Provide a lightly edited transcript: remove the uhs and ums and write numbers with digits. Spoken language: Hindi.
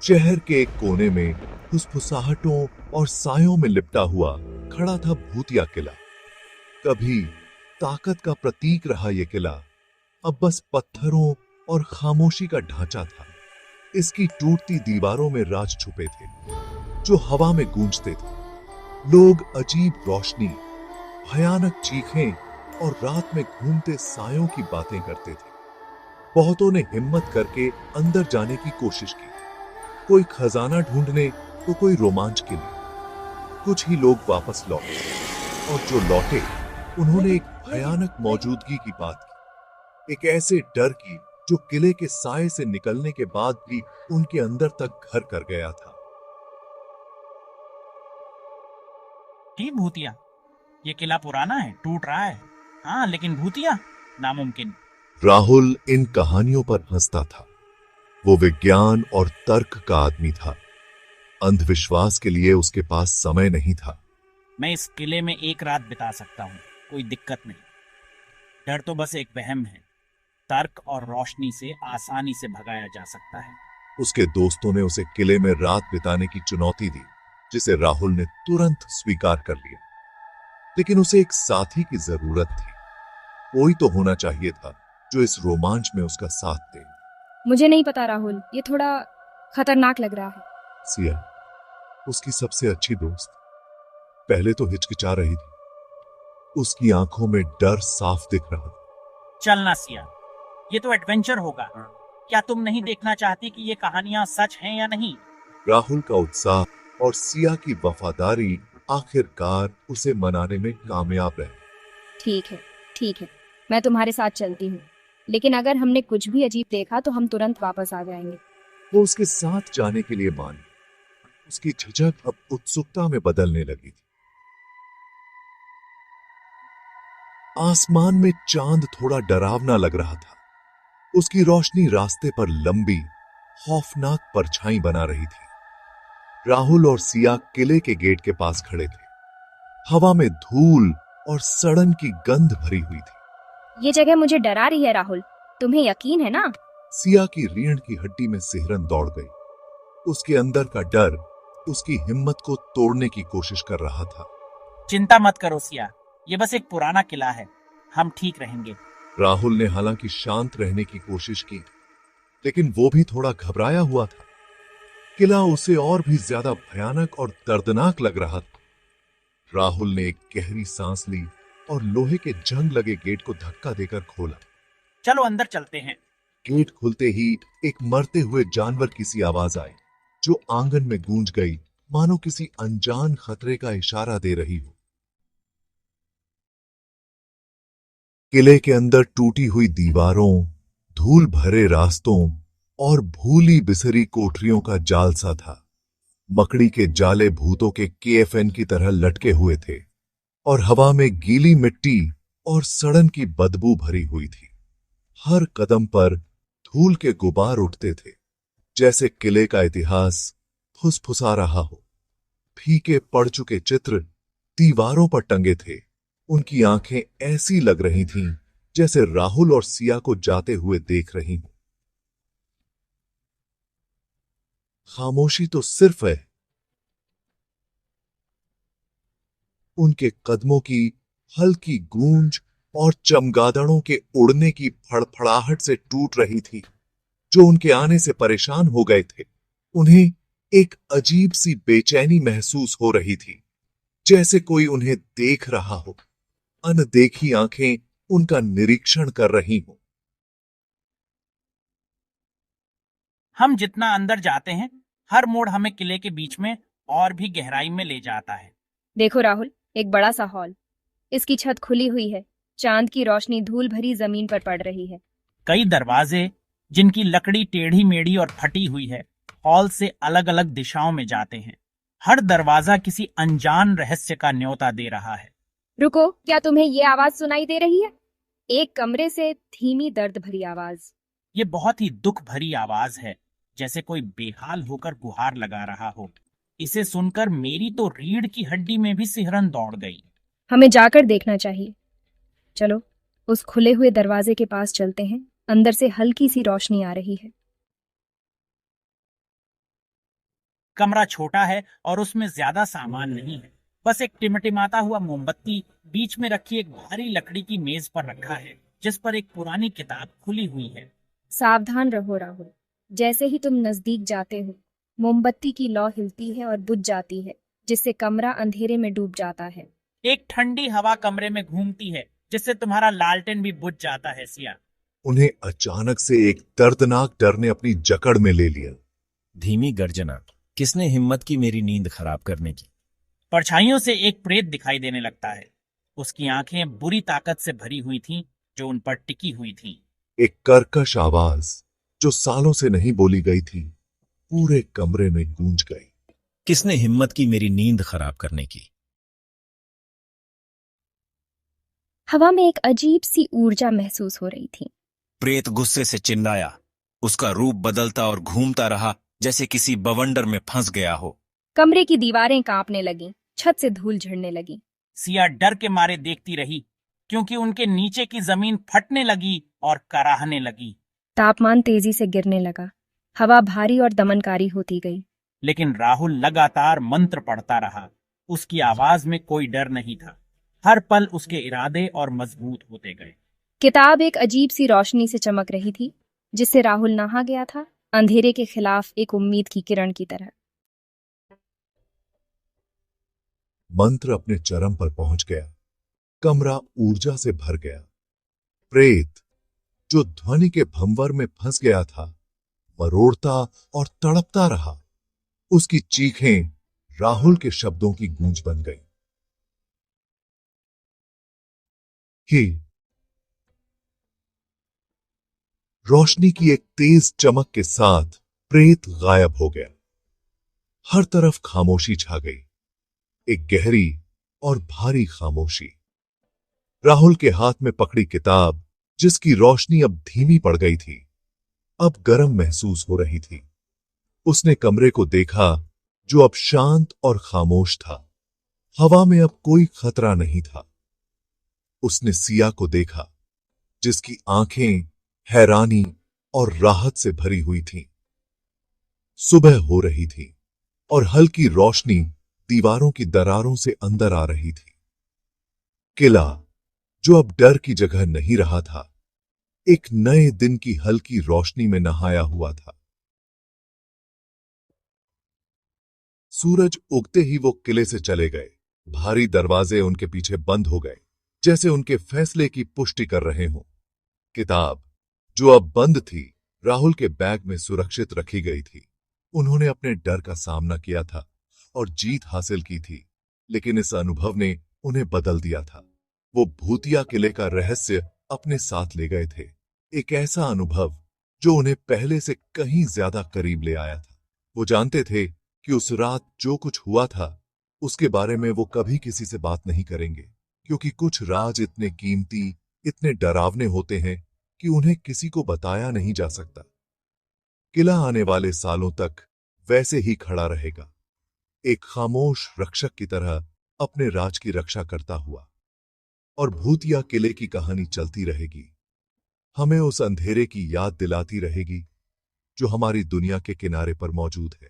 शहर के एक कोने में फुसफुसाहटों और सायों में लिपटा हुआ खड़ा था भूतिया किला। कभी ताकत का प्रतीक रहा यह किला अब बस पत्थरों और खामोशी का ढांचा था। इसकी टूटती दीवारों में राज छुपे थे जो हवा में गूंजते थे। लोग अजीब रोशनी, भयानक चीखें और रात में घूमते सायों की बातें करते थे। बहुतों ने हिम्मत करके अंदर जाने की कोशिश की, कोई खजाना ढूंढने तो कोई रोमांच के लिए। कुछ ही लोग वापस लौटे और जो लौटे उन्होंने एक भयानक मौजूदगी की बात की, एक ऐसे डर की जो किले के साए से निकलने के बाद भी उनके अंदर तक घर कर गया था। ठीक भूतिया, ये किला पुराना है, टूट रहा है। हाँ, लेकिन भूतिया नामुमकिन। राहुल इन कहानियों पर हंसता था। वो विज्ञान और तर्क का आदमी था। अंधविश्वास के लिए उसके पास समय नहीं था। मैं इस किले में एक रात बिता सकता हूँ, कोई दिक्कत नहीं। डर तो बस एक वहम है, तर्क और रोशनी से आसानी से भगाया जा सकता है। उसके दोस्तों ने उसे किले में रात बिताने की चुनौती दी, जिसे राहुल ने तुरंत स्वीकार कर लिया। लेकिन उसे एक साथी की जरूरत थी। कोई तो होना चाहिए था जो इस रोमांच में उसका साथ दे। मुझे नहीं पता राहुल, ये थोड़ा खतरनाक लग रहा है। सिया, उसकी सबसे अच्छी दोस्त, पहले तो हिचकिचा रही थी। उसकी आंखों में डर साफ दिख रहा था। चलना सिया, ये तो एडवेंचर होगा। क्या तुम नहीं देखना चाहती कि ये कहानियां सच हैं या नहीं? राहुल का उत्साह और सिया की वफादारी आखिरकार उसे मनाने में कामयाब रहे। ठीक है, मैं तुम्हारे साथ चलती हूँ, लेकिन अगर हमने कुछ भी अजीब देखा तो हम तुरंत वापस आ जाएंगे। वो उसके साथ जाने के लिए मान। उसकी झिझक अब उत्सुकता में बदलने लगी थी। आसमान में चांद थोड़ा डरावना लग रहा था। उसकी रोशनी रास्ते पर लंबी, खौफनाक परछाई बना रही थी। राहुल और सिया किले के गेट के पास खड़े थे। हवा में धूल और सड़न की गंध भरी हुई थी। ये जगह मुझे डरा रही है राहुल, तुम्हें यकीन है ना? सिया की रीढ़ की हड्डी में सिहरन दौड़ गई। उसके अंदर का डर उसकी हिम्मत को तोड़ने की कोशिश कर रहा था। चिंता मत करो सिया, ये बस एक पुराना किला है, हम ठीक रहेंगे। राहुल ने हालांकि शांत रहने की कोशिश की, लेकिन वो भी थोड़ा घबराया हुआ था। किला उसे और भी ज्यादा भयानक और दर्दनाक लग रहा था। राहुल ने एक गहरी सांस ली और लोहे के जंग लगे गेट को धक्का देकर खोला। चलो अंदर चलते हैं। गेट खुलते ही एक मरते हुए जानवर की सी आवाज आई, जो आंगन में गूंज गई, मानो किसी अनजान खतरे का इशारा दे रही हो। किले के अंदर टूटी हुई दीवारों, धूल भरे रास्तों और भूली बिसरी कोठरियों का जाल सा था। मकड़ी के जाले भूतों के केएफएन की तरह लटके हुए थे और हवा में गीली मिट्टी और सड़न की बदबू भरी हुई थी। हर कदम पर धूल के गुबार उठते थे, जैसे किले का इतिहास फुसफुसा रहा हो। फीके पड़ चुके चित्र दीवारों पर टंगे थे। उनकी आंखें ऐसी लग रही थीं जैसे राहुल और सिया को जाते हुए देख रही हूं। खामोशी तो सिर्फ है। उनके कदमों की हल्की गूंज और चमगादड़ों के उड़ने की फड़फड़ाहट से टूट रही थी, जो उनके आने से परेशान हो गए थे। उन्हें एक अजीब सी बेचैनी महसूस हो रही थी, जैसे कोई उन्हें देख रहा हो। अनदेखी आंखें उनका निरीक्षण कर रही हों। हम जितना अंदर जाते हैं, हर मोड़ हमें किले के बीच में और भी गहराई में ले जाता है। देखो राहुल, एक बड़ा सा हॉल, इसकी छत खुली हुई है। चांद की रोशनी धूल भरी जमीन पर पड़ रही है। कई दरवाजे जिनकी लकड़ी टेढ़ी मेढ़ी और फटी हुई है, हॉल से अलग अलग दिशाओं में जाते हैं। हर दरवाजा किसी अनजान रहस्य का न्योता दे रहा है। रुको, क्या तुम्हें ये आवाज सुनाई दे रही है? एक कमरे से धीमी दर्द भरी आवाज। ये बहुत ही दुख भरी आवाज है, जैसे कोई बेहाल होकर गुहार लगा रहा हो। इसे सुनकर मेरी तो रीढ़ की हड्डी में भी सिहरन दौड़ गई। हमें जाकर देखना चाहिए। चलो, उस खुले हुए दरवाजे के पास चलते हैं। अंदर से हल्की सी रोशनी आ रही है। कमरा छोटा है और उसमें ज्यादा सामान नहीं है। बस एक टिमटिमाता हुआ मोमबत्ती बीच में रखी एक भारी लकड़ी की मेज पर रखा है, जिस पर एक पुरानी किताब खुली हुई है। सावधान रहो राहुल, जैसे ही तुम नजदीक जाते हो मोमबत्ती की लौ हिलती है और बुझ जाती है, जिससे कमरा अंधेरे में डूब जाता है। एक ठंडी हवा कमरे में घूमती है, जिससे तुम्हारा लालटेन भी बुझ जाता है सिया। उन्हें अचानक से एक दर्दनाक डर ने अपनी जकड़ में ले लिया। धीमी गर्जना। किसने हिम्मत की मेरी नींद खराब करने की? परछाइयों से एक प्रेत दिखाई देने लगता है। उसकी आंखें बुरी ताकत से भरी हुई थीं, जो उन पर टिकी हुई थीं। एक कर्कश आवाज जो सालों से नहीं बोली गई थी पूरे कमरे में गूंज गई। किसने हिम्मत की मेरी नींद खराब करने की? हवा में एक अजीब सी ऊर्जा महसूस हो रही थी। प्रेत गुस्से से चिल्लाया। उसका रूप बदलता और घूमता रहा, जैसे किसी बवंडर में फंस गया हो। कमरे की दीवारें कांपने लगीं, छत से धूल झड़ने लगी। सिया डर के मारे देखती रही, क्योंकि उनके नीचे की जमीन फटने लगी और कराहने लगी। तापमान तेजी से गिरने लगा, हवा भारी और दमनकारी होती गई। लेकिन राहुल लगातार मंत्र पढ़ता रहा। उसकी आवाज में कोई डर नहीं था। हर पल उसके इरादे और मजबूत होते गए। किताब एक अजीब सी रोशनी से चमक रही थी, जिससे राहुल नहा गया था, अंधेरे के खिलाफ एक उम्मीद की किरण की तरह। मंत्र अपने चरम पर पहुंच गया। कमरा ऊर्जा से भर गया। प्रेत जो ध्वनि के भंवर में फंस गया था, मरोड़ता और तड़पता रहा। उसकी चीखें राहुल के शब्दों की गूंज बन गई। ही रोशनी की एक तेज चमक के साथ प्रेत गायब हो गया। हर तरफ खामोशी छा गई, एक गहरी और भारी खामोशी। राहुल के हाथ में पकड़ी किताब, जिसकी रोशनी अब धीमी पड़ गई थी, अब गर्म महसूस हो रही थी। उसने कमरे को देखा, जो अब शांत और खामोश था। हवा में अब कोई खतरा नहीं था। उसने सिया को देखा, जिसकी आंखें हैरानी और राहत से भरी हुई थीं। सुबह हो रही थी और हल्की रोशनी दीवारों की दरारों से अंदर आ रही थी। किला, जो अब डर की जगह नहीं रहा था, एक नए दिन की हल्की रोशनी में नहाया हुआ था। सूरज उगते ही वो किले से चले गए। भारी दरवाजे उनके पीछे बंद हो गए, जैसे उनके फैसले की पुष्टि कर रहे हों। किताब, जो अब बंद थी, राहुल के बैग में सुरक्षित रखी गई थी। उन्होंने अपने डर का सामना किया था और जीत हासिल की थी, लेकिन इस अनुभव ने उन्हें बदल दिया था। वो भूतिया किले का रहस्य अपने साथ ले गए थे, एक ऐसा अनुभव जो उन्हें पहले से कहीं ज्यादा करीब ले आया था। वो जानते थे कि उस रात जो कुछ हुआ था, उसके बारे में वो कभी किसी से बात नहीं करेंगे, क्योंकि कुछ राज इतने कीमती, इतने डरावने होते हैं कि उन्हें किसी को बताया नहीं जा सकता। किला आने वाले सालों तक वैसे ही खड़ा रहेगा, एक खामोश रक्षक की तरह अपने राज की रक्षा करता हुआ, और भूतिया किले की कहानी चलती रहेगी, हमें उस अंधेरे की याद दिलाती रहेगी जो हमारी दुनिया के किनारे पर मौजूद है।